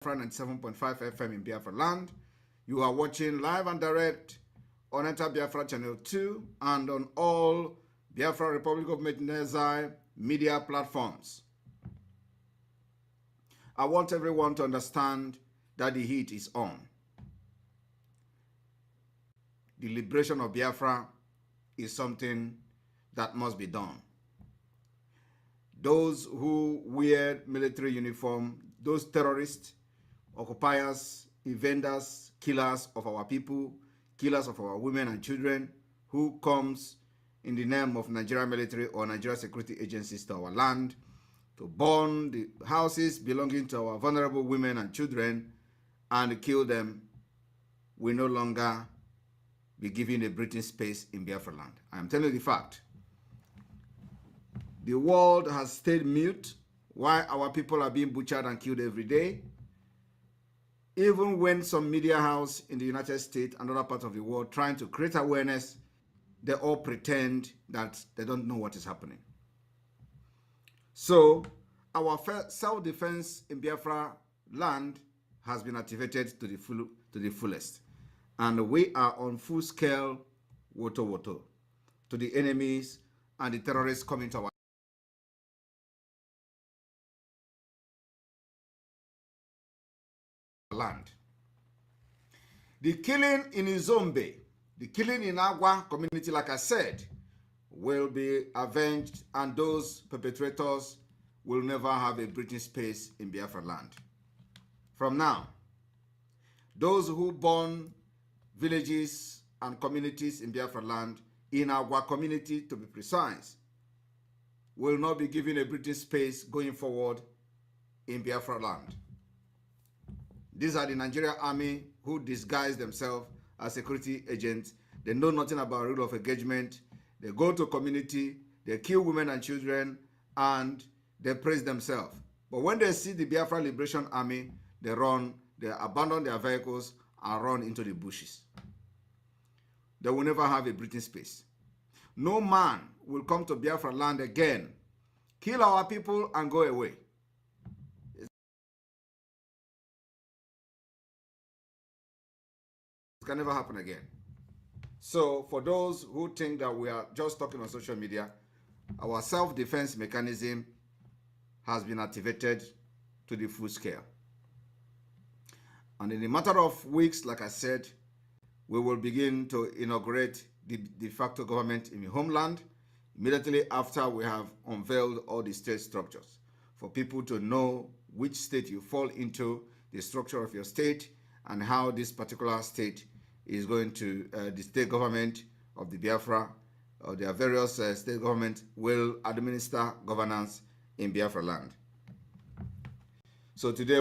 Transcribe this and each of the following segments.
Biafra 97.5 FM in Biafra land. You are watching live and direct on Enter Biafra Channel 2 and on all Biafra Republic of Medinezai media platforms. I want everyone to understand that the heat is on. The liberation of Biafra is something that must be done. Those who wear military uniform, those terrorists, occupiers, invaders, killers of our people, killers of our women and children, who comes in the name of Nigeria military or Nigeria security agencies to our land to burn the houses belonging to our vulnerable women and children and kill them, will no longer be given a breathing space in Biafra land. I am telling you the fact. The world has stayed mute while our people are being butchered and killed every day. Even when some media house in the United States and other parts of the world trying to create awareness, they all pretend that they don't know what is happening. So our self-defense in Biafra land has been activated to the fullest. And we are on full scale woto to the enemies and the terrorists coming to our land. The killing in Izombe, the killing in Agua community, like I said, will be avenged, and those perpetrators will never have a breathing space in Biafra land. From now, those who burn villages and communities in Biafra land, in Agua community to be precise, will not be given a breathing space going forward in Biafra land. These are the Nigerian army who disguise themselves as security agents. They know nothing about rule of engagement. They go to community, they kill women and children, and they praise themselves. But when they see the Biafra Liberation Army, they run, they abandon their vehicles and run into the bushes. They will never have a breathing space. No man will come to Biafra land again, kill our people and go away. It can never happen again. So for those who think that we are just talking on social media, our self-defense mechanism has been activated to the full scale. And in a matter of weeks, like I said, we will begin to inaugurate the de facto government in the homeland immediately after we have unveiled all the state structures, for people to know which state you fall into, the structure of your state, and how this particular state is going to, the state government of the Biafra, or their various state government will administer governance in Biafra land. So today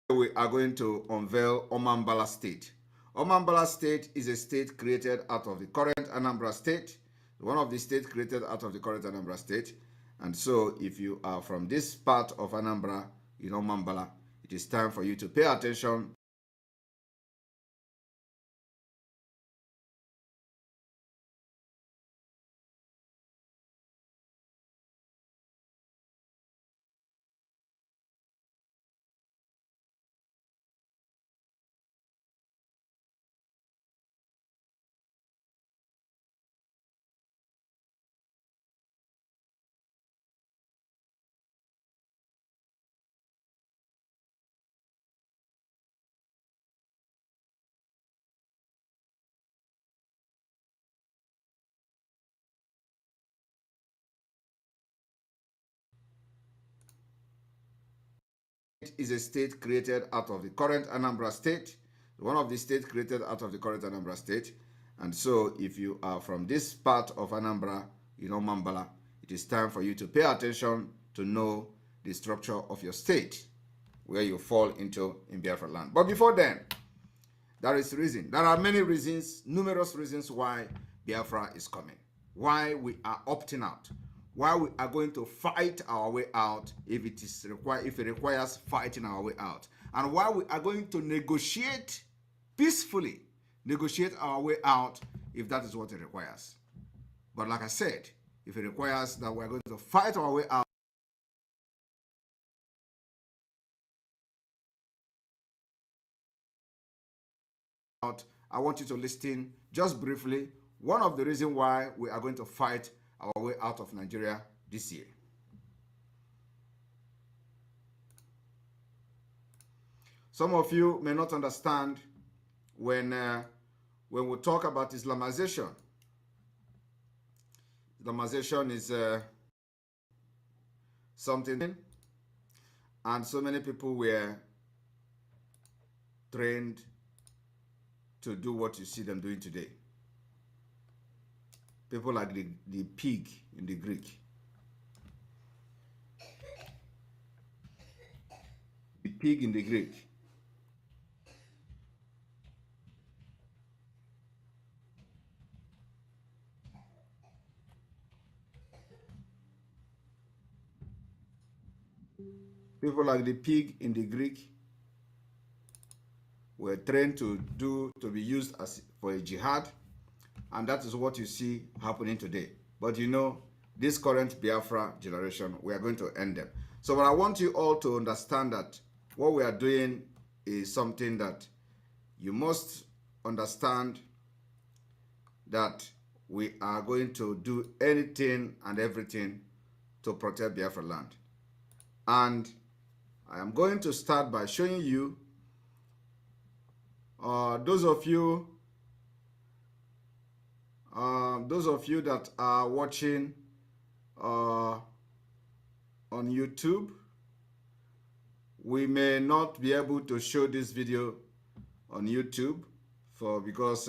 we are going to unveil Omambala state. Omambala state is a state created out of the current Anambra state, one of the states created out of the current Anambra state. And so if you are from this part of Anambra, in Omambala, it is time for you to pay attention is a state created out of the current Anambra state, one of the states created out of the current Anambra state. And so if you are from this part of Anambra, you know, Omambala, it is time for you to pay attention to know the structure of your state, where you fall into in Biafra land. But before then, there is reason. There are many reasons, numerous reasons why Biafra is coming, why we are opting out, why we are going to fight our way out if it requires fighting our way out, and why we are going to negotiate peacefully, negotiate our way out if that is what it requires. But like I said, if it requires that we are going to fight our way out, I want you to listen just briefly one of the reasons why we are going to fight our way out of Nigeria this year. Some of you may not understand when we talk about Islamization. Islamization is something, and so many people were trained to do what you see them doing today. People like the pig in the Greek. The pig in the Greek. People like the pig in the Greek were trained to be used as for a jihad, and that is what you see happening today. But you know, this current Biafra generation, we are going to end them. So but I want you all to understand that what we are doing is something that you must understand, that we are going to do anything and everything to protect Biafra land. And I am going to start by showing you those of you that are watching on YouTube, we may not be able to show this video on YouTube because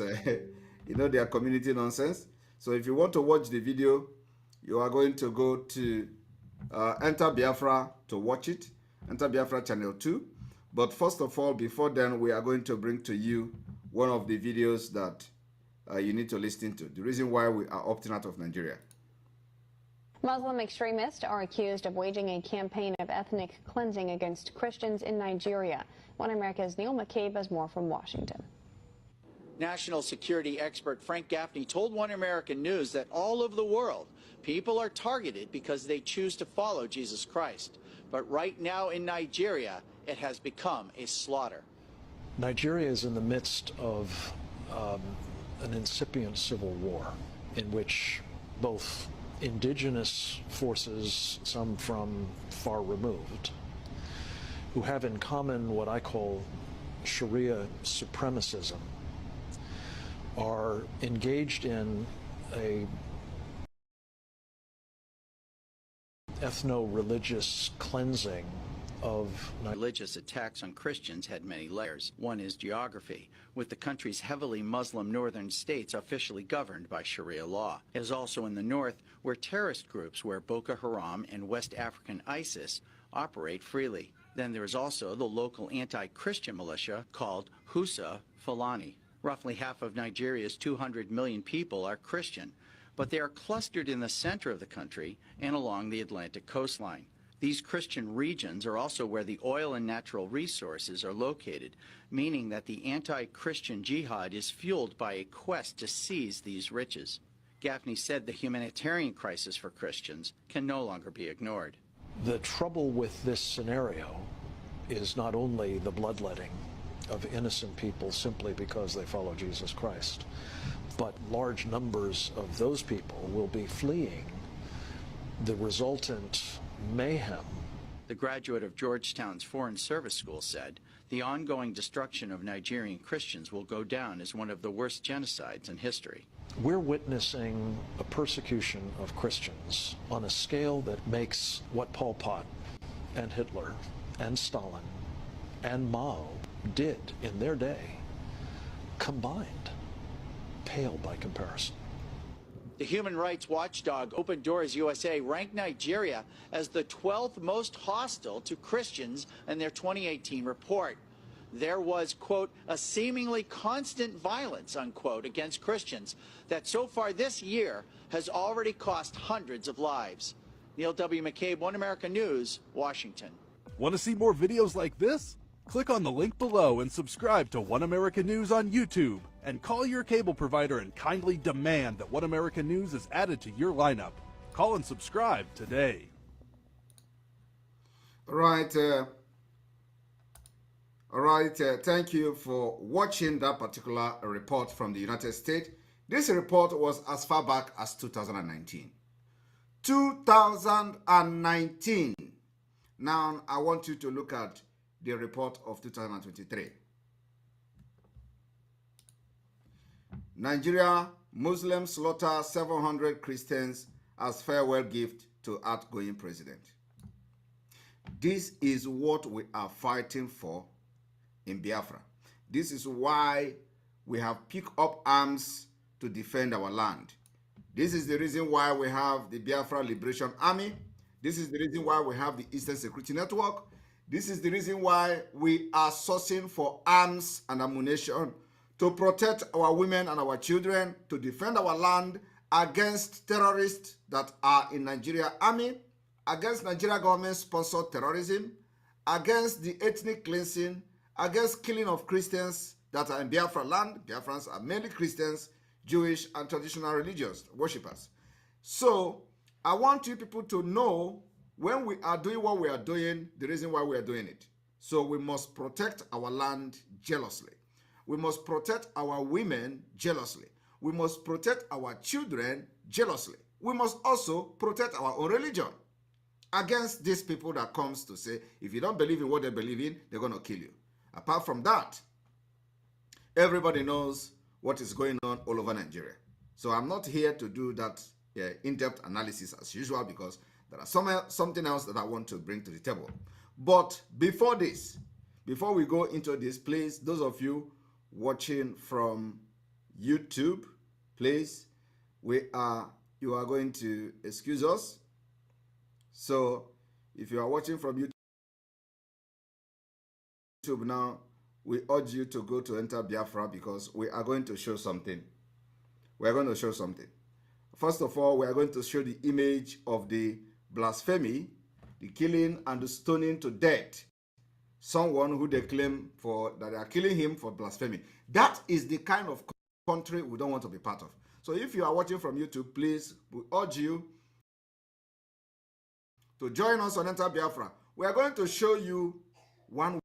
you know, they are community nonsense. So if you want to watch the video, you are going to go to Enter Biafra to watch it. Enter Biafra channel 2. But first of all, before then, we are going to bring to you one of the videos that you need to listen to. The reason why we are opting out of Nigeria. Muslim extremists are accused of waging a campaign of ethnic cleansing against Christians in Nigeria. One America's Neil McCabe has more from Washington. National security expert Frank Gaffney told One American News that all over the world, people are targeted because they choose to follow Jesus Christ. But right now in Nigeria, it has become a slaughter. Nigeria is in the midst of an incipient civil war in which both indigenous forces, some from far removed, who have in common what I call Sharia supremacism, are engaged in a ethno-religious cleansing of religious attacks on Christians had many layers. One is geography, with the country's heavily Muslim northern states officially governed by Sharia law. It is also in the north where terrorist groups where Boko Haram and West African ISIS operate freely. Then there is also the local anti-Christian militia called Husa Fulani. Roughly half of Nigeria's 200 million people are Christian, but they are clustered in the center of the country and along the Atlantic coastline. These Christian regions are also where the oil and natural resources are located, meaning that the anti-Christian jihad is fueled by a quest to seize these riches. Gaffney said the humanitarian crisis for Christians can no longer be ignored. The trouble with this scenario is not only the bloodletting of innocent people simply because they follow Jesus Christ, but large numbers of those people will be fleeing the resultant mayhem. The graduate of Georgetown's Foreign Service School said the ongoing destruction of Nigerian Christians will go down as one of the worst genocides in history. We're witnessing a persecution of Christians on a scale that makes what Pol Pot and Hitler and Stalin and Mao did in their day combined pale by comparison. The human rights watchdog Open Doors USA ranked Nigeria as the 12th most hostile to Christians in their 2018 report. There was, quote, a seemingly constant violence, unquote, against Christians that so far this year has already cost hundreds of lives. Neil W. McCabe, One American News, Washington. Want to see more videos like this? Click on the link below and subscribe to One American News on YouTube, and call your cable provider and kindly demand that One American News is added to your lineup. Call and subscribe today. All All right, thank you for watching that particular report from the United States. This report was as far back as 2019. 2019. Now, I want you to look at the report of 2023. Nigeria, Muslims slaughter 700 Christians as farewell gift to outgoing president. This is what we are fighting for in Biafra. This is why we have picked up arms to defend our land. This is the reason why we have the Biafra Liberation Army. This is the reason why we have the Eastern Security Network. This is the reason why we are sourcing for arms and ammunition to protect our women and our children, to defend our land against terrorists that are in Nigeria Army, against Nigeria government-sponsored terrorism, against the ethnic cleansing, against killing of Christians that are in Biafra land. Biafrans are mainly Christians, Jewish, and traditional religious worshippers. So I want you people to know when we are doing what we are doing, the reason why we are doing it. So we must protect our land jealously. We must protect our women jealously. We must protect our children jealously. We must also protect our own religion against these people that comes to say, if you don't believe in what they believe in, they're going to kill you. Apart from that, everybody knows what is going on all over Nigeria. So I'm not here to do that in-depth analysis as usual, because there are something else that I want to bring to the table. But before this, before we go into this, please, those of you watching from YouTube, please, you are going to excuse us. So if you are watching from YouTube now, we urge you to go to enter Biafra, because we are going to show something. We are going to show something. First of all, we are going to show the image of the blasphemy, the killing and the stoning to death someone who they claim that they are killing him for blasphemy. That is the kind of country we don't want to be part of. So if you are watching from YouTube, please, we urge you to join us on Enter Biafra. We are going to show you one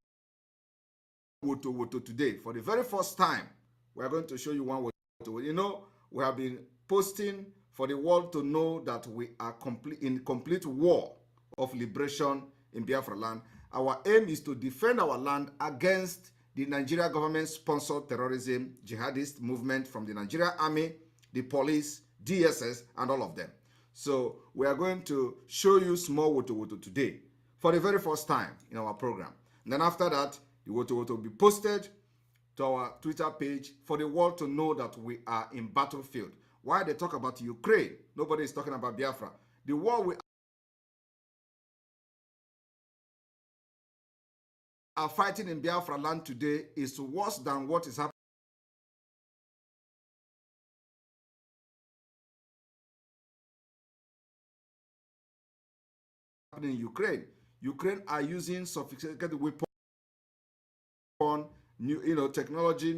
woto today. For the very first time, we are going to show you one woto. You know, we have been posting for the world to know that we are in complete war of liberation in Biafra land. Our aim is to defend our land against the Nigeria government-sponsored terrorism, jihadist movement from the Nigeria Army, the police, DSS, and all of them. So we are going to show you small woto today for the very first time in our program. And then after that, the woto will be posted to our Twitter page for the world to know that we are in battlefield. Why they talk about Ukraine, nobody is talking about Biafra. The war we are fighting in Biafra land today is worse than what is happening in Ukraine. Ukraine are using sophisticated weapons, new technology,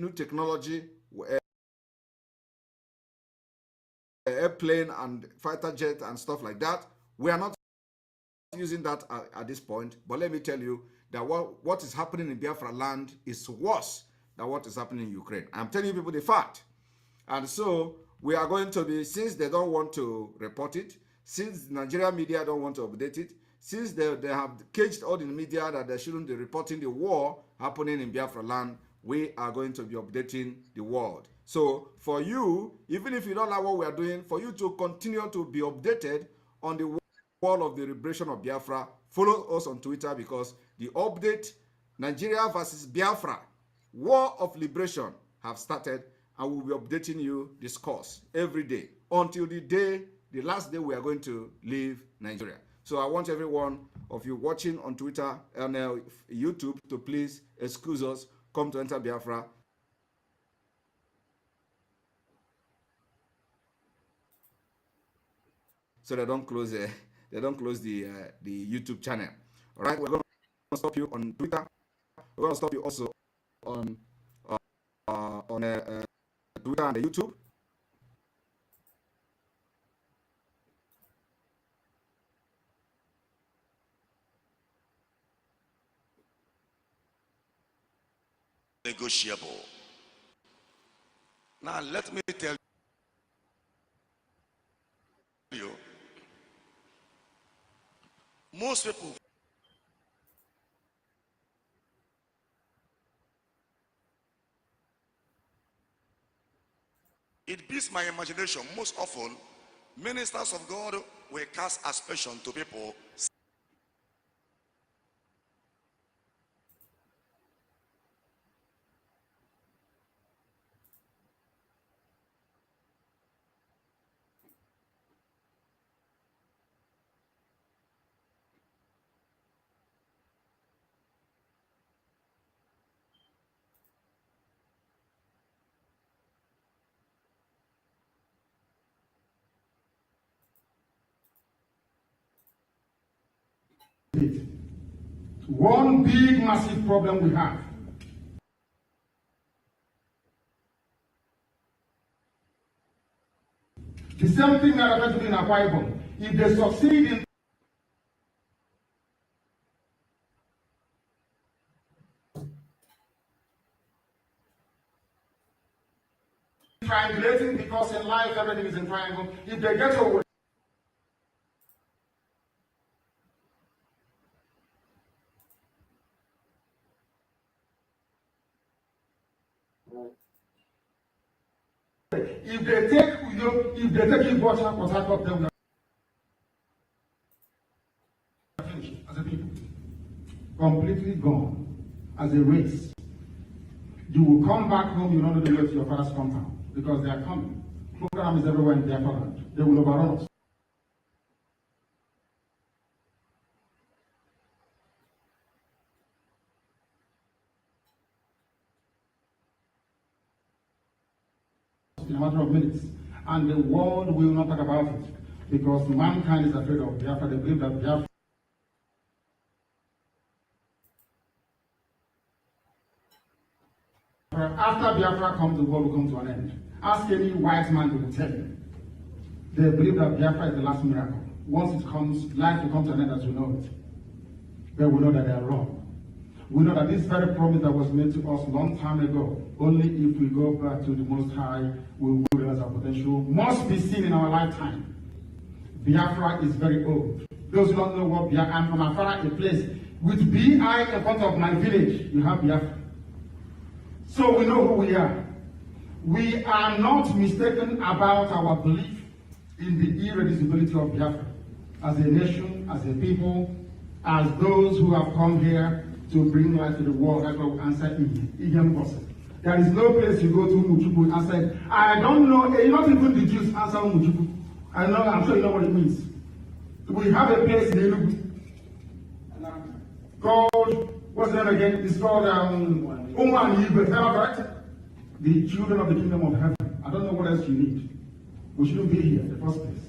airplane and fighter jet and stuff like that. We are not using that at this point, but let me tell you that what is happening in Biafra land is worse than what is happening in Ukraine. I'm telling you people the fact. And so we are going to be, since they don't want to report it, since Nigerian media don't want to update it, since they have caged all the media that they shouldn't be reporting the war happening in Biafra land, we are going to be updating the world. So for you, even if you don't like what we are doing, for you to continue to be updated on the wall of the liberation of Biafra, follow us on Twitter, because the update, Nigeria versus Biafra, War of Liberation, have started, and we'll be updating you this course every day until the last day we are going to leave Nigeria. So I want every one of you watching on Twitter and YouTube to please excuse us, come to Enter Biafra. So they don't close the YouTube channel. All right, we're going to stop you on Twitter. We're going to stop you also on Twitter and YouTube. negotiable. Now let me tell you, most people it beats my imagination. Most often, ministers of God will cast aspersion to people one big massive problem we have. The same thing that happened to in our Bible. If they succeed in triangulating, because in life everything is in triangle, if they get over if they take you Port Harcourt, then we are finished as a people. Completely gone as a race. You will come back home, you don't know the way to your father's compound, because they are coming. Program is everywhere in Biafra land. They will overrun us. In a matter of minutes, and the world will not talk about it, because mankind is afraid of Biafra. They believe that Biafra after Biafra comes, the world will come to an end. Ask any wise man, they will tell you. They believe that Biafra is the last miracle. Once it comes, life will come to an end as we know it. But we know that they are wrong. We know that this very promise that was made to us long time ago, only if we go back to the Most High, we will realize our potential must be seen in our lifetime. Biafra is very old. Those who don't know what Biafra, I'm from Afara, a place with B-I in front of my village, you have Biafra. So we know who we are. We are not mistaken about our belief in the irreducibility of Biafra as a nation, as a people, as those who have come here to bring life to the world. That's what we answer in. There is no place you go to Muchuku and say, I don't know, not even the Jews answer Muchuku. I'm sure you know what it means. We have a place in Enugu called, what's the name again? It's called Omambala, correct? The children of the kingdom of heaven. I don't know what else you need. We shouldn't be here in the first place.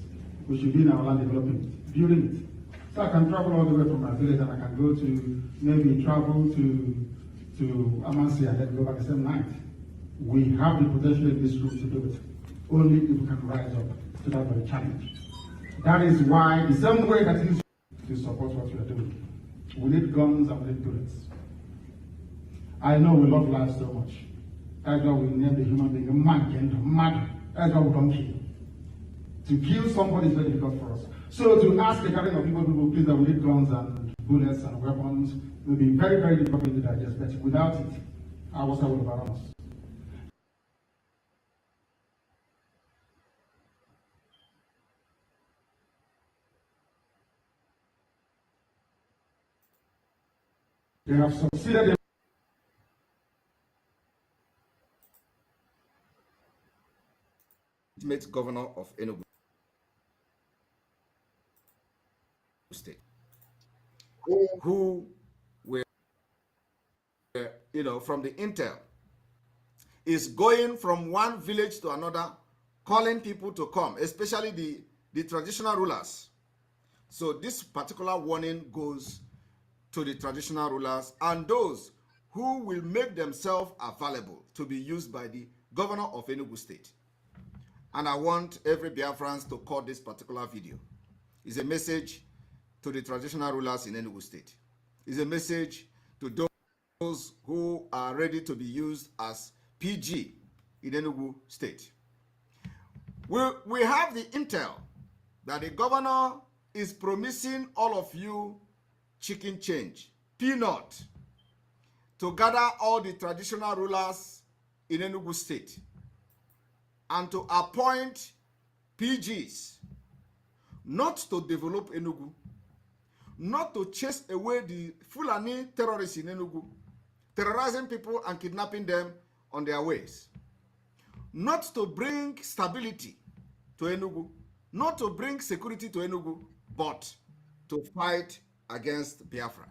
We should be in our land developing it, building it. So I can travel all the way from my village, and I can go to, maybe travel to Amansi and then go back the same night. We have the potential in this group to do it. Only if we can rise up to that very challenge. That is why, the same way that it is to support what we are doing. We need guns and we need bullets. I know we love life so much. That's why we name the human being a mad. That's why we don't kill. To kill somebody is very difficult for us. So to ask a gathering of people please, that we need guns and bullets and weapons will be very, very difficult to digest. But without it, our side will overrun us. They have succeeded in legitimate governor of Enugu State, who were, from the intel, is going from one village to another, calling people to come, especially the traditional rulers. So this particular warning goes to the traditional rulers and those who will make themselves available to be used by the governor of Enugu State. And I want every Biafrans to call this particular video. It's a message to the traditional rulers in Enugu State. It's a message to those those who are ready to be used as PG in Enugu State. We have the intel that the governor is promising all of you chicken change, peanut, to gather all the traditional rulers in Enugu State and to appoint PGs, not to develop Enugu, not to chase away the Fulani terrorists in Enugu, terrorizing people and kidnapping them on their ways, not to bring stability to Enugu, not to bring security to Enugu, but to fight against Biafra.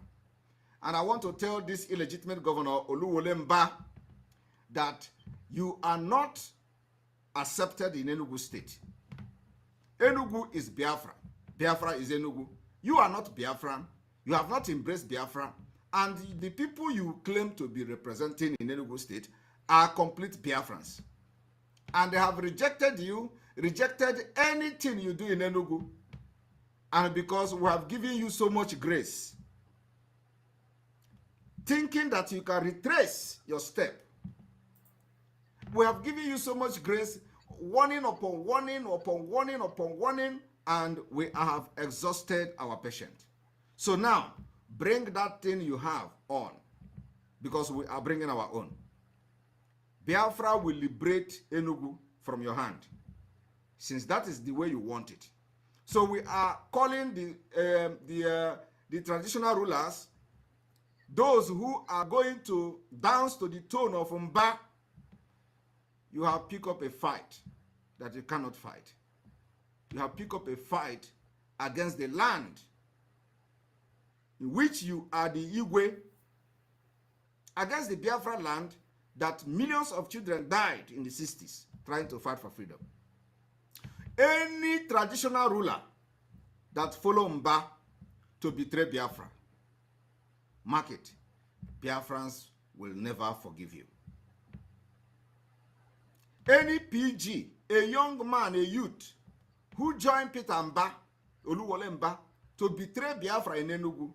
And I want to tell this illegitimate governor, Oluwolemba, that you are not accepted in Enugu State. Enugu is Biafra. Biafra is Enugu. You are not Biafran. You have not embraced Biafra. And the people you claim to be representing in Enugu State are complete Biafrans. And they have rejected you, rejected anything you do in Enugu. And because we have given you so much grace, thinking that you can retrace your step, we have given you so much grace, warning upon warning upon warning upon warning, and we have exhausted our patient. So now, bring that thing you have on, because we are bringing our own. Biafra will liberate Enugu from your hand, since that is the way you want it. So we are calling the traditional rulers, those who are going to dance to the tone of Mba. You have picked up a fight that you cannot fight. You have picked up a fight against the land in which you are the Igwe, against the Biafra land that millions of children died in the 60s trying to fight for freedom. Any traditional ruler that follow Mba to betray Biafra, mark it, Biafrans will never forgive you. Any PG, a young man, a youth, who joined Peter Mba, Oluwole Mba, to betray Biafra in Enugu,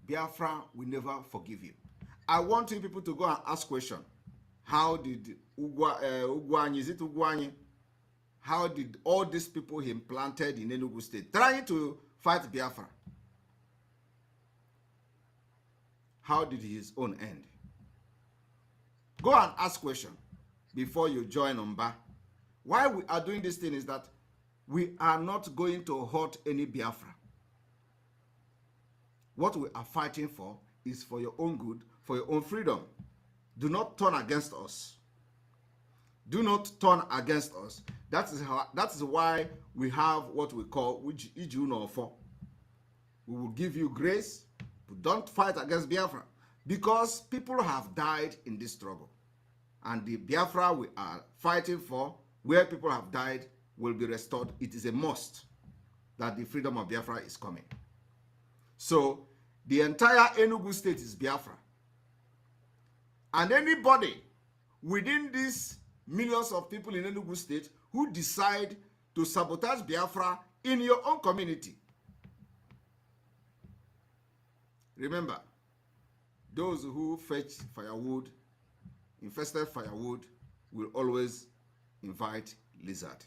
Biafra will never forgive you. I want you people to go and ask question. How did Ugwanyi, is it Ugwanyi? How did all these people he implanted in Enugu State, trying to fight Biafra, how did his own end? Go and ask question before you join Mba. Why we are doing this thing is that we are not going to hurt any Biafra. What we are fighting for is for your own good, for your own freedom. Do not turn against us. Do not turn against us. That is why we have what we call Iju. We will give you grace, but don't fight against Biafra, because people have died in this struggle. And the Biafra we are fighting for, where people have died, will be restored. It is a must that the freedom of Biafra is coming. So the entire Enugu State is Biafra. And anybody within these millions of people in Enugu State who decide to sabotage Biafra in your own community, remember, those who fetch firewood, infested firewood, will always invite lizard.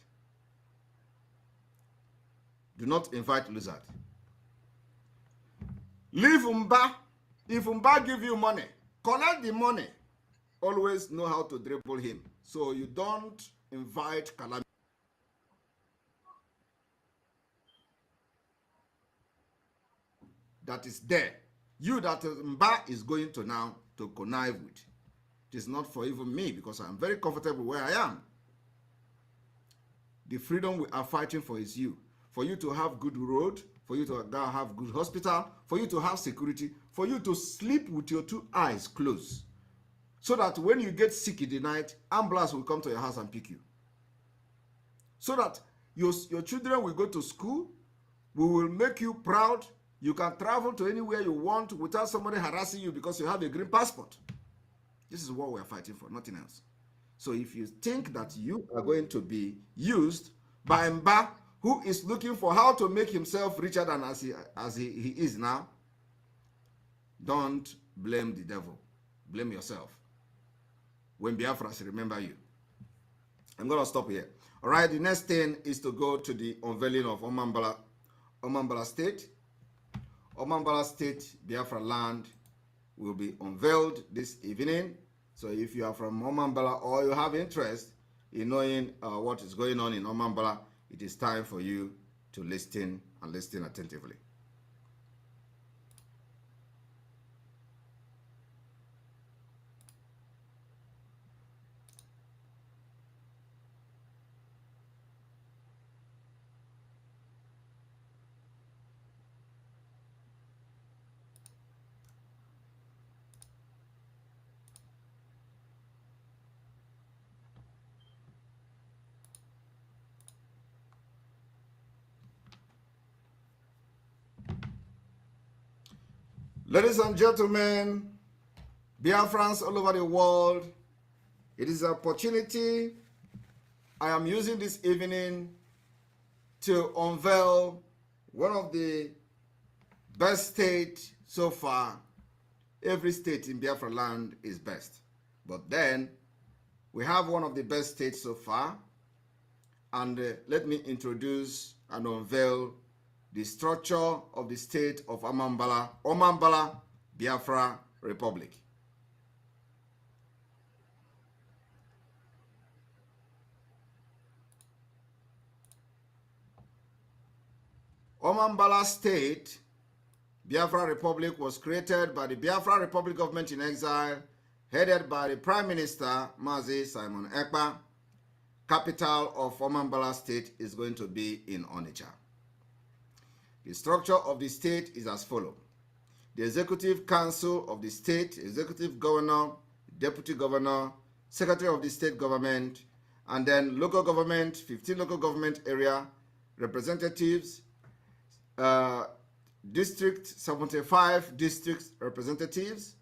Do not invite lizard. Leave Mba. If Mba give you money, collect the money. Always know how to dribble him, so you don't invite calamity. That is there. You that Mba is going to now to connive with. It is not for even me, because I'm very comfortable where I am. The freedom we are fighting for is you. For you to have good road, for you to have good hospital, for you to have security, for you to sleep with your two eyes closed. So that when you get sick in the night, ambulance will come to your house and pick you. So that your children will go to school, we will make you proud. You can travel to anywhere you want without somebody harassing you because you have a green passport. This is what we are fighting for, nothing else. So if you think that you are going to be used by Mba, who is looking for how to make himself richer than as he is now, don't blame the devil. blame yourself when Biafras remember you. I'm going to stop here. All right, the next thing is to go to the unveiling of Omambala State. Omambala State, Biafra land, will be unveiled this evening. So if you are from Omambala or you have interest in knowing what is going on in Omambala, it is time for you to listen and listen attentively. Ladies and gentlemen, Biafrans all over the world, it is an opportunity I am using this evening to unveil one of the best states so far. Every state in Biafra land is best. But then, we have one of the best states so far. And let me introduce and unveil the structure of the state of Omambala, Biafra Republic. Omambala State, Biafra Republic, was created by the Biafra Republic government in exile, headed by the Prime Minister, Mazi Simon Ekpa. Capital of Omambala State is going to be in Onitsha. The structure of the state is as follows. The Executive Council of the state, Executive Governor, Deputy Governor, Secretary of the State Government, and then local government, 15 local government area representatives, district, 75 district representatives,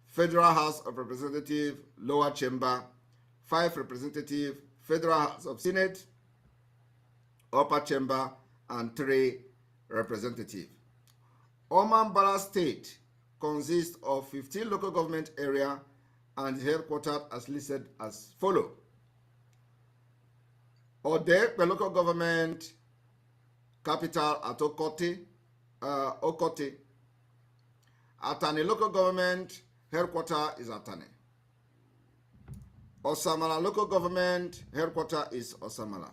Federal House of Representatives, lower chamber, 5 representatives, Federal House of Senate, upper chamber, and 3 representatives. Omambala State consists of 15 local government area and headquartered as listed as follow. Odekpe local government, capital at Okote. Atani local government, headquarter is Atani. Osamala local government, headquarter is Osamala.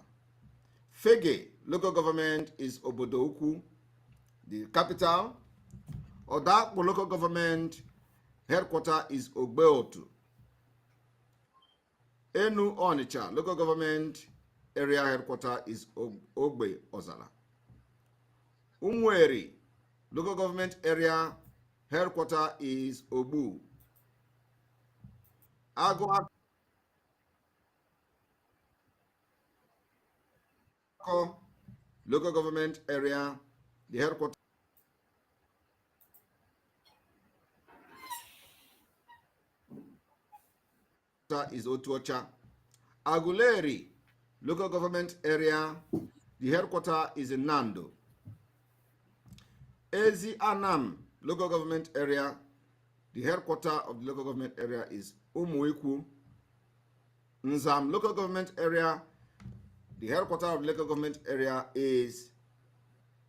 Fege local government is Obodo Ukwu, the capital. Odakpo local government, headquarter is Ogbeotu. Enu Onitsha local government area headquarter is Ogbe Ozala. Umweri local government area headquarter is Obu. Agua local government area, the headquarters is Otuocha. Aguleri local government area, the headquarters is in Nando. Ezi Anam local government area, the headquarters of the local government area is Umuiku. Nzam local government area, the headquarters of the local government area is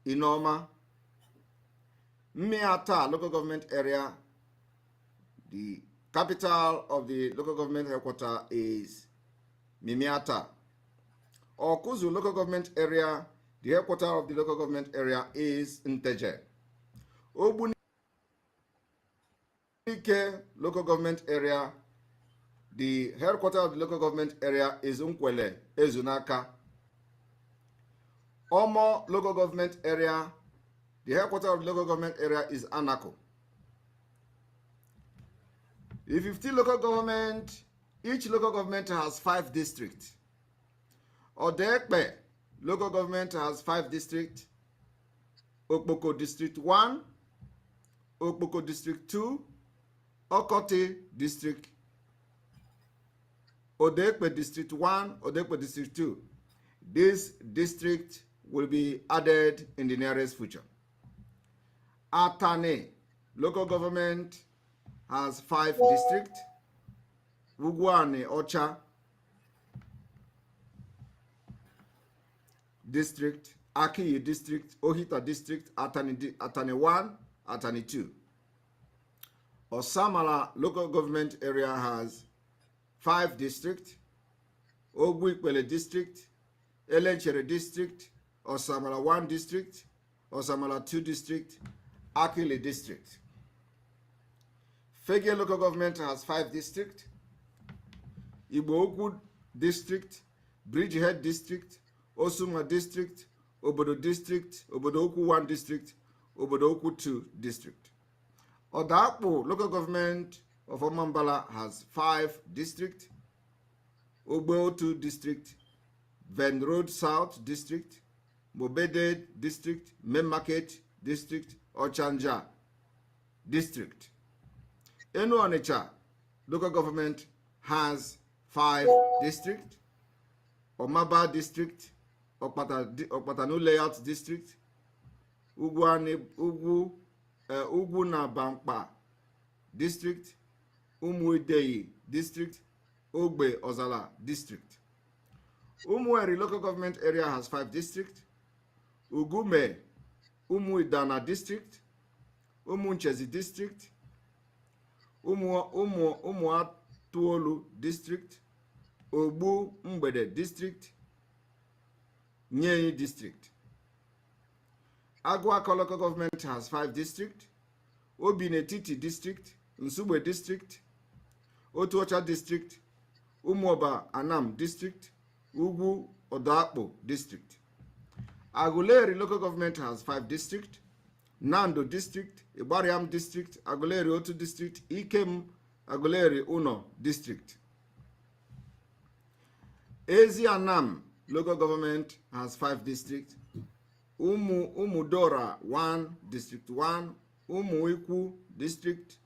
Inoma. Miata local government area, the capital of the local government headquarters is Mimiata. Okuzu local government area, the headquarters of the local government area is Nteje. Obunike local government area, the headquarters of the local government area is Unkwele, Ezunaka. Omo local government area, the headquarters of the local government area is Anako. The 15 local government, each local government has 5 districts. Odekpe local government has 5 districts. Okpoko District 1, Okpoko District 2, Okote District, Odekpe District 1, Odekpe District 2. This district will be added in the nearest future. Atane local government has 5 districts. Ugwuani Ocha district, Akiyi district, Ohita district, Atani 1, Atani 2. Osamala local government area has 5 districts. Ogwuikpele district, Elenchere district, Osamala 1 district, Osamala 2 district, Akili district. Fege local government has 5 districts. Igbo district, Bridgehead district, Osuma district, Obodo district, Obodo Ukwu 1 district, Obodo Ukwu 2 district. Odakpo local government of Omambala has 5 districts. Ogbo 2 district, Ven Road South district, Mobede district, Main Market district, Ochanja district. Enu Onitsha local government has 5 districts. Omaba district, Okpatanu Layout district, Ugwu na Bampa district, Umuideyi district, Ogbe Ozala district. Umueri local government area has 5 districts. Ugume, Umuidana district, Umunchezi district, Umuatuolu district, Ogbu Mgbede district, Nyei district. Agwako local government has 5 districts. Obinetiti district, Nsugbe district, Otuocha district, Umuoba Anam district, Ugwu Odakpo district. Aguleri local government has 5 districts. Nando district, Ibariam district, Aguleri Otu district, Ikem Aguleri Uno district. Ezi Anam local government has 5 districts. Umudora 1 district 1, Umuikwu district,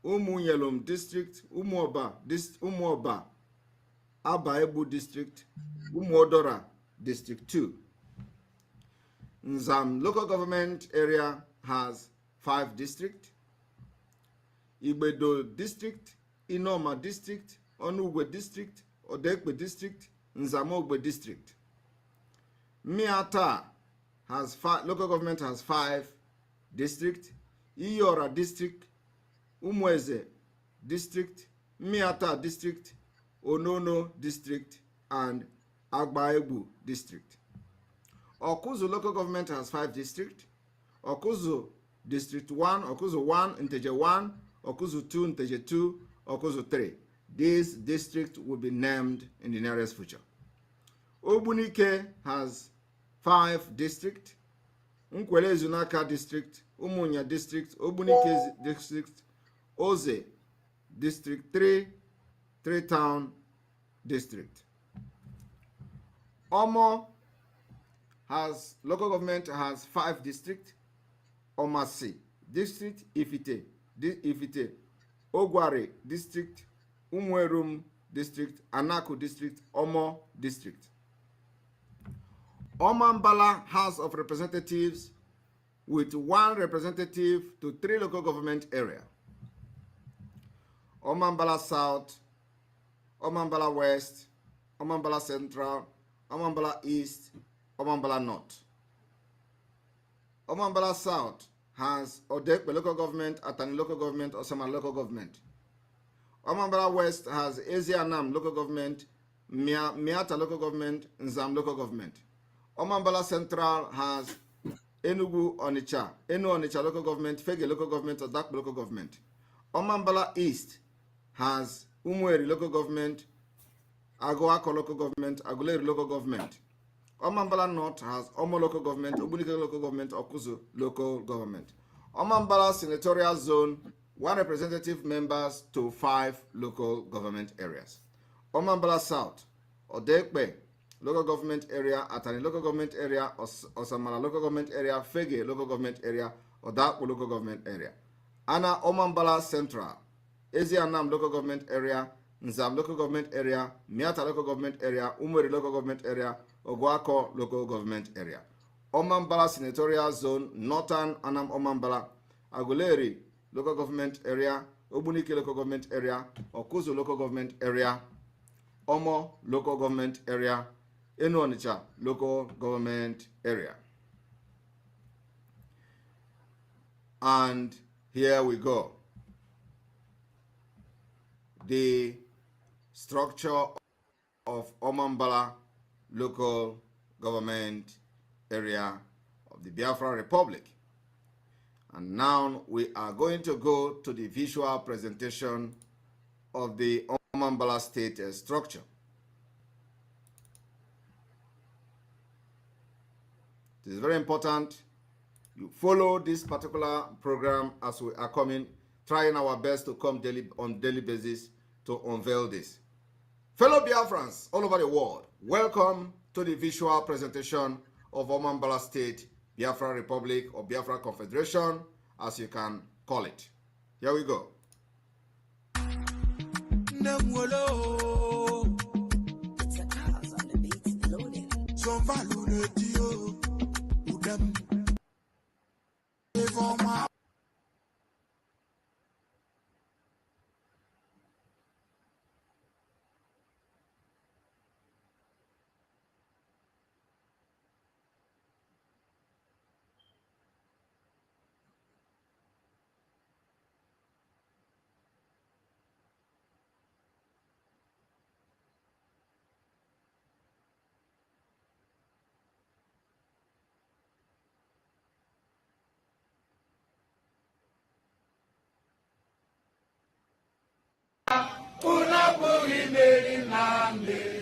Umuyelom district, Umuoba Abaebu district, Umuodora district 2. Nzam local government area has 5 districts. Igbedo district, Inoma district, Onugwe district, Odekbe district, Nzamogbe district. Miata has 5, local government has 5 districts. Iyora district, Umweze district, Miata district, Onono district, and Agbaebu district. Okuzu local government has 5 districts. Okuzu district 1, Okuzu 1, Integer 1, Okuzu 2, Integer 2, Okuzu 3. This district will be named in the nearest future. Obunike has 5 districts. Nkwele Zunaka district, Umunya district, Obunike district, Oze district 3, 3 town district. Omo has local government has 5 districts. Omasi district, Ifite, Ogware district, Umwerum district, Anaku district, Omo district. Omambala House of Representatives with 1 representative to 3 local government area. Omambala South, Omambala West, Omambala Central, Omambala East, Omambala North. Omambala South has Odekbe local government, Atani local government, Osama local government. Omambala West has Ezianam local government, Miata local government, Nzam local government. Omambala Central has Enu Onitsha local government, Fege local government, Odakpo local government. Omambala East has Umueri local government, Agoako local government, Aguleri local government. Omambala North has Omo local government, Obunike local government, Okuzu local government. Omambala Senatorial Zone, 1 representative members to 5 local government areas. Omambala South, Odekbe local government area, Atani local government area, Osamala local government area, Fege local government area, Odakpo local government area. Ana Omambala Central, Ezianam local government area, Nzam local government area, Miata local government area, Umeri local government area, Ogwako local government area. Omambala Senatorial Zone, Northern Anam Omambala, Aguleri local government area, Obunike local government area, Okuzu local government area, Omo local government area, Enu-Onitsha local government area. And here we go. The structure of Omambala local government area of the Biafra Republic. And now we are going to go to the visual presentation of the Omambala state structure. It is very important you follow this particular program as we are coming, trying our best to come on daily basis to unveil this. Fellow Biafrans all over the world, welcome to the visual presentation of Omambala State, Biafra Republic, or Biafra Confederation, as you can call it. Here we go.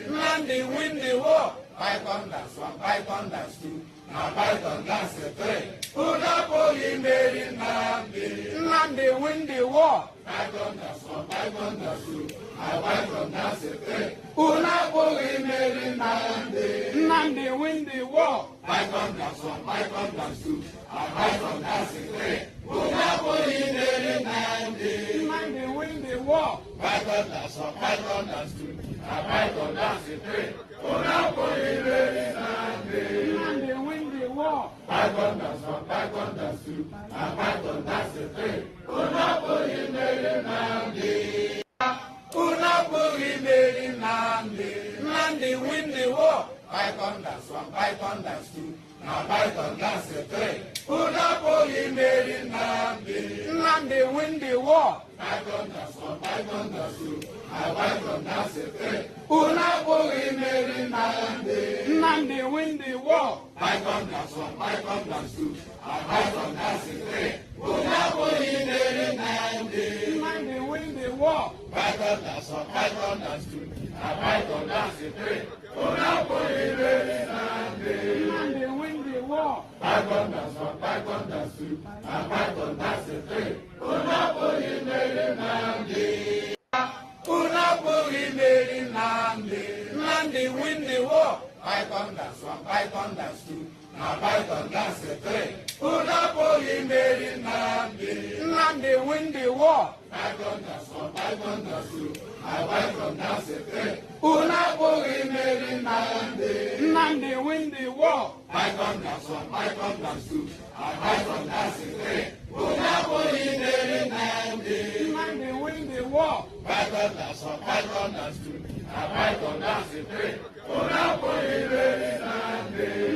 Nandi win the war. Python dance 1, Python dance 2, now Python dance 3. Unapoli made Nandi win the war. Python dance 1, Python dance 2, now Python dance 3. Unapoli made Nandi win the war. Python dance 1, Python dance 2, now Python dance 3. Unapoli made Nandi win the war. Python dance 1, Python dance 2, now Python dance 3. Unapoli made Nandi win the war. Python dance 1, Python dance 2, now Python dance 3. Unapoli made Nandi. Unapoli made Nandi win the war. Python dance 1, Python dance 2, now Python dance 3. Unapoli made Nandi win the war. Python dance 1, Python dance 2, now Python dance 3. Unapoli made Nandi win the war. Python dance 1, Python dance 2, now Python dance 3. Unapoli made Nandi win the war. Python dance 1, Python dance 2, now Python dance 3. Unapoli made Nandi win the war. Python dance 1, Python dance 2, now Python dance 3. Unapoli made Nandi. Unapoli made Nandi win the war. Python dance 1, Python dance 2, now Python dance 3. Unapoli made Nandi win the war. Python dance 1, Python dance 2, now Python dance 3. Unapoli made Nandi win the war. Python dance 1, Python dance 2, now Python dance 3. Unapoli made Nandi win the war. Python dance 1, Python dance 2, now Python dance 3. Unapoli made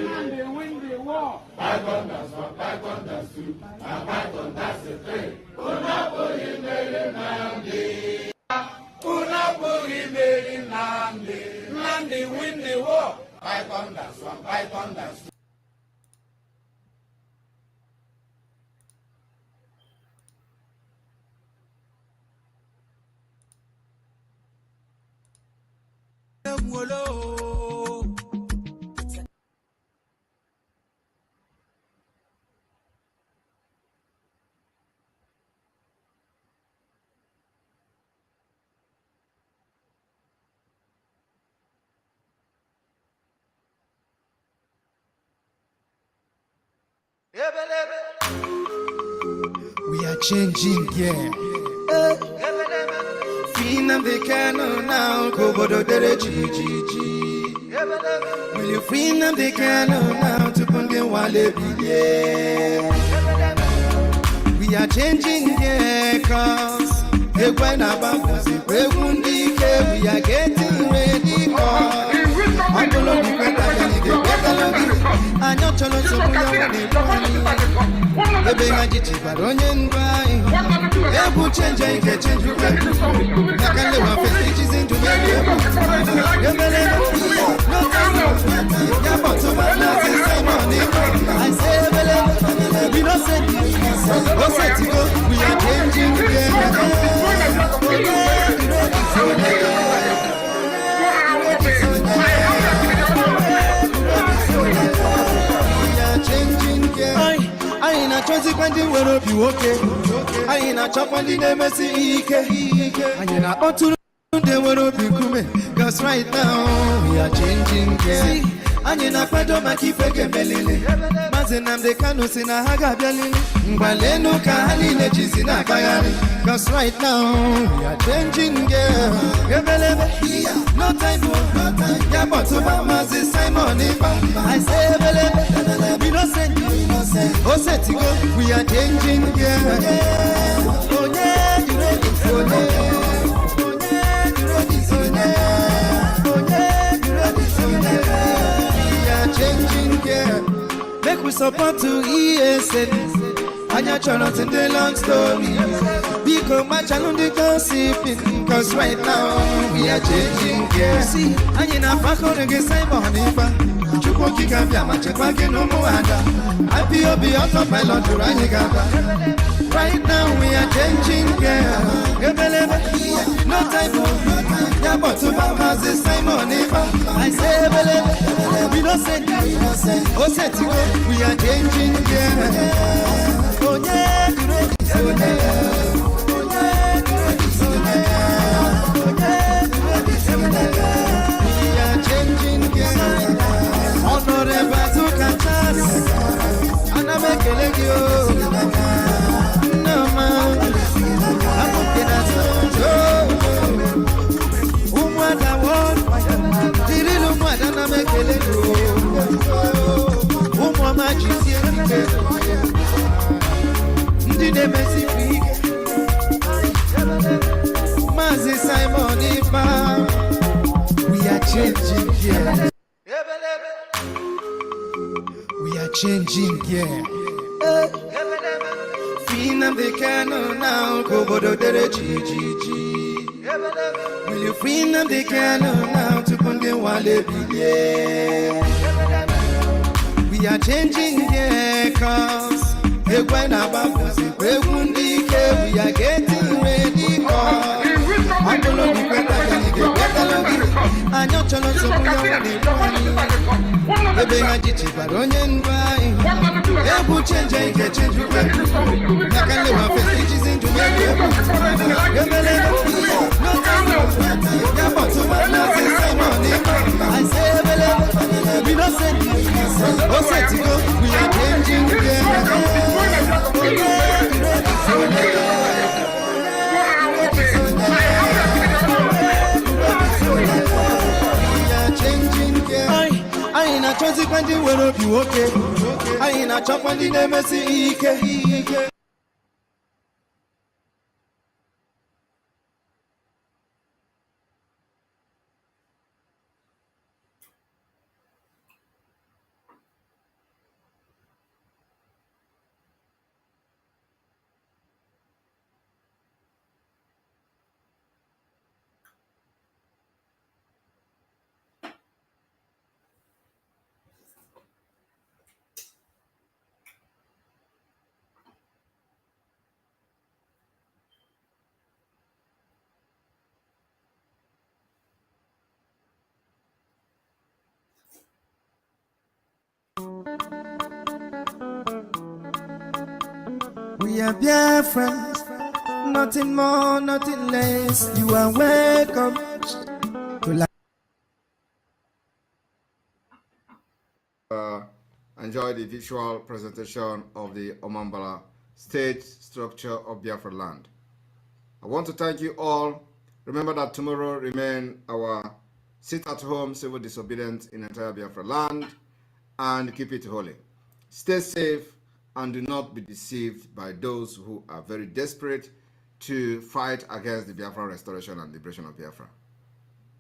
Nandi win the war. Python dance 1, Python dance 2, now Python dance 3. Unapoli made Nandi. Unapoli made Nandi win the war. Python dance 1, Python dance 2. We are changing, yeah. Freedom they cannot now, Kobodo Dere Gigi. Will you free them they cannot now to Punge Wale, yeah. We are changing gear, cause we are getting ready, cause we are changing I ain't a consequently will be okay. I ain't a chop on the MSC. I ain't a auto they will be coming. Cause right now we are changing gear. I ain't a pado maki fege belili. Mazenam de canos in a haga belili. Mbaleno kahali nejizi na kayari. Cause right now we are changing gear. No time for ya but Obama's Simon I say we don't say oh set to go we are changing gear. Oh yeah you ready oh yeah we are changing gear. Make we support to ESN. Anya channels in the long story. Become my channel the gossiping. Cause right now we are changing gear. See, Anya na fako nge Simon Ifa. Chupoki kambia machepake no muada. IPOB autopilot to Ranyigaba. Right now we are changing gear. No time for ya but Obama's Simon Ifa. I say we don't say oh set to go we are changing gear. Oh yeah, oh yeah, we are changing gear. Honorable to Kansas, and I'm making you. No man, I'm looking at you. What I want, the little one, and I'm making you. Mama, Simon Ifa. We are changing here. We are changing here. Finam the canoe now, Kobodo Dere Gigi. Will you finam the canoe now to Punge Wale Bigye? We are changing here, cause we are getting ready, cause I'm going to be better than you get better. I know Cholo so good. The big Haji Baronian by Ebu change and get change. I can live off speeches into my I say, we don't say oh, set to go, we are changing again. I ain't a consequently will be okay. I ain't a chop on the MSC. We are Biafra, nothing more, nothing less. You are welcome to life. Enjoy the visual presentation of the Omambala state structure of Biafra land. I want to thank you all. Remember that tomorrow remain our sit-at-home civil disobedience in entire Biafra land, and keep it holy. Stay safe and do not be deceived by those who are very desperate to fight against the Biafra restoration and liberation of Biafra.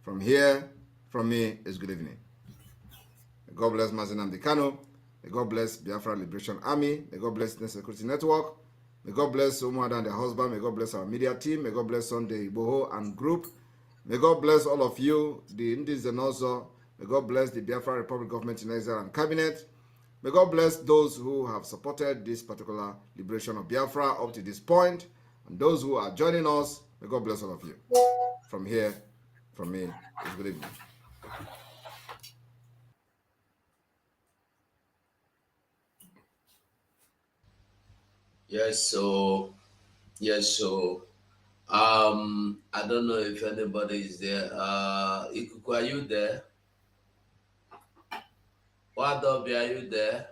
From here, from me, is good evening. God bless Mazinam Kano. May God bless Biafra Liberation Army. May God bless the Security Network. May God bless Umuada and their husband. May God bless our media team. May God bless Sunday Iboho and group. May God bless all of you, the Indies and also. May God bless the Biafra Republic government in exile and cabinet. May God bless those who have supported this particular liberation of Biafra up to this point. And those who are joining us, may God bless all of you. From here, from me, it's good evening. Yes, so I don't know if anybody is there. Ikuku, are you there? Wadobi, are you there?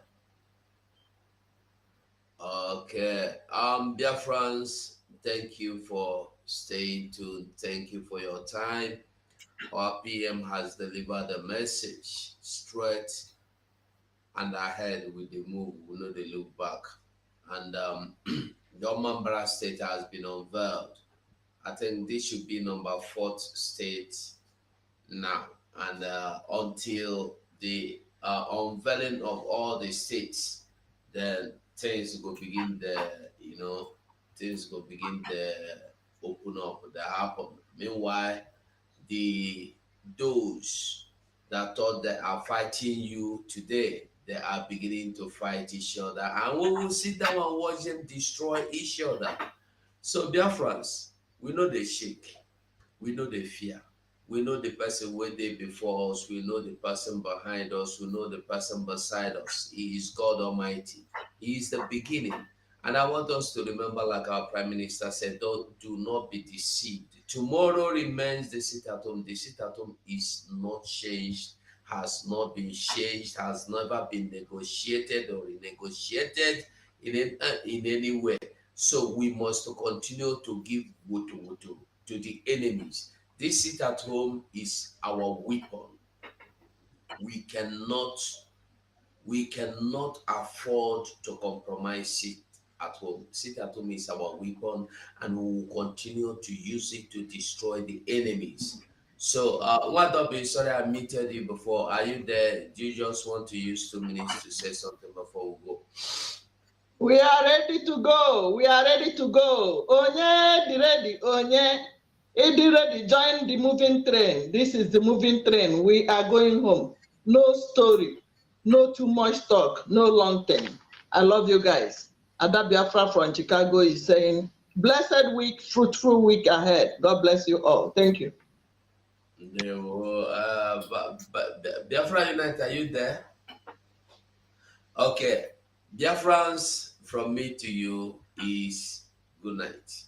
Okay. Biafrans, thank you for staying tuned. Thank you for your time. Our PM has delivered a message straight and ahead with the move. We know they look back. And the Omambala state has been unveiled. I think this should be number 4th state now. And until the unveiling of all the states, then things will begin there, things will begin there, open up, that happen. Meanwhile, those that thought they are fighting you today, they are beginning to fight each other. And we will sit down and watch them destroy each other. So, Biafrans, we know they shake. We know they fear. We know the person way they before us. We know the person behind us. We know the person beside us. He is God Almighty. He is the beginning. And I want us to remember, like our Prime Minister said, do not be deceived. Tomorrow remains the sit at home. The sit at home is not changed, has not been changed, has never been negotiated or renegotiated in any way. So we must continue to give wutu to the enemies. This sit at home is our weapon. We cannot afford to compromise it at home. Sit at home is our weapon, and we will continue to use it to destroy the enemies. So, Wadobi, sorry I muted you before. Are you there? Do you just want to use 2 minutes to say something before we go? We are ready to go. We are ready to go. Onye, be ready. Onye, be ready. Join the moving train. This is the moving train. We are going home. No story. No too much talk. No long term. I love you guys. Ada Biafra from Chicago is saying, blessed week, fruitful week ahead. God bless you all. Thank you. Biafra Unite, are you there? Okay. Biafrans, from me to you is good night.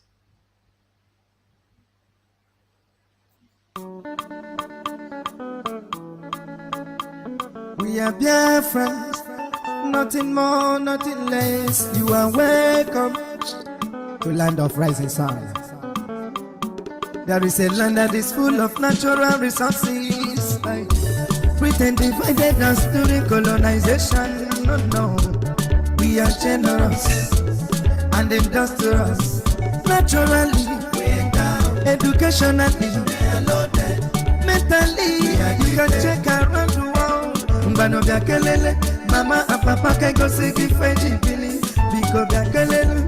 We are Biafrans, nothing more, nothing less. You are welcome to land of rising sun. There is a land that is full of natural resources. Pretend divided us during colonization. No, we are generous and industrious. Naturally, educationally, mentally, you can check around the world. Mbano bya kelele, mama and papa can go see Fiji Billy. Because bya kelele,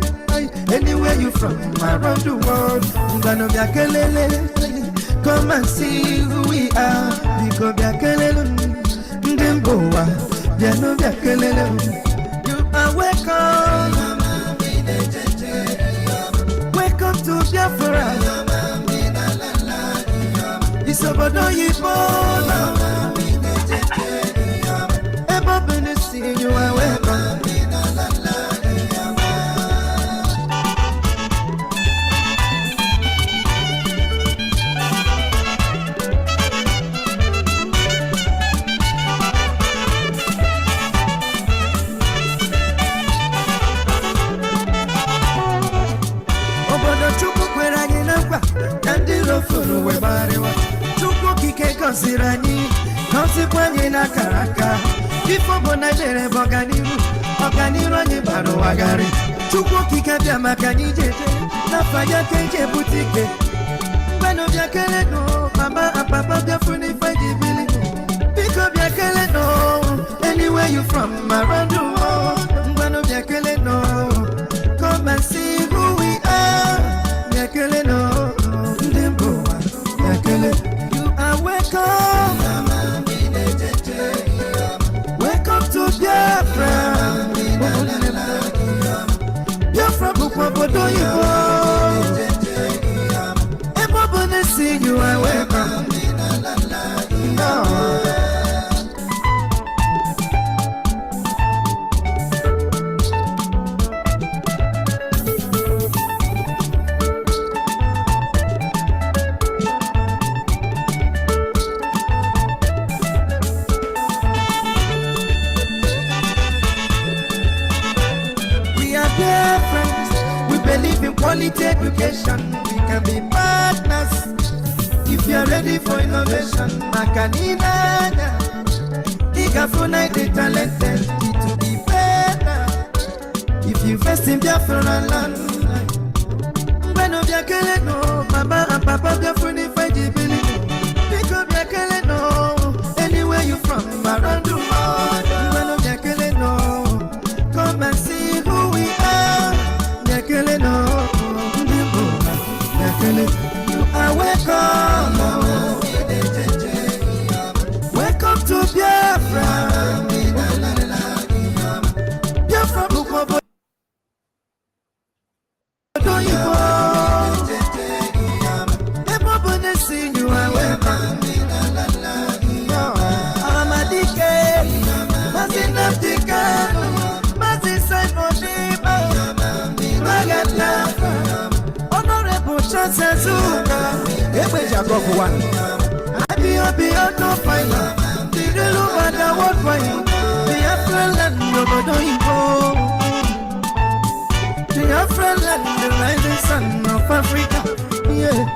anywhere you from around the world. Mbano bya kelele, come and see who we are. Because bya kelele, ndemboa, bya no bya kelele. You are welcome. Welcome to Biafra. It's about no Ebola. You are welcome. Obodo Chukwu kwere anyị na nkwa na ndị rofuru wee gbarịwa. Chukwu kike gọziri anyị, gọzikwa anyị n'akara aka. Ifo bona jere boganiru Oganiru anyị bara wagari Chukwu okike bịa maka anyị jeje Nafa ya kenje butike Beno bịa kele no Mama and papa bịa funi faji bili Biko bịa kele no Anywhere you from around the world Beno bịa kele no Come and see who we are Bịa kele no Ndị mbo bịa kele You are welcome Welcome to Biafra. Biafra Bukwabodo Yibo. Everybody see you are welcome. No. Quality education, we can be partners if you are ready for innovation. Makanina, Igafuna, the talented to be better. If you invest in Biafra land, when of Yakele no, Mama and Papa Biafra fight the billion. Pick up Yakele no, anywhere you from around the world. When of Yakele no, come and see who we are. Yakele no. You are welcome. Welcome to Biafra. Biafra Bukwabodo Yibo. Everybody see you are welcome. Amadike, Mazinaftika, Mazisai Moshiba, Magatla. Chancezuka, Ebe Jacob one. I be no final. Did you look at the word for you? The Afro land, nobody go. The Afro land, the rising sun of Africa. Yeah.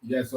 Yes,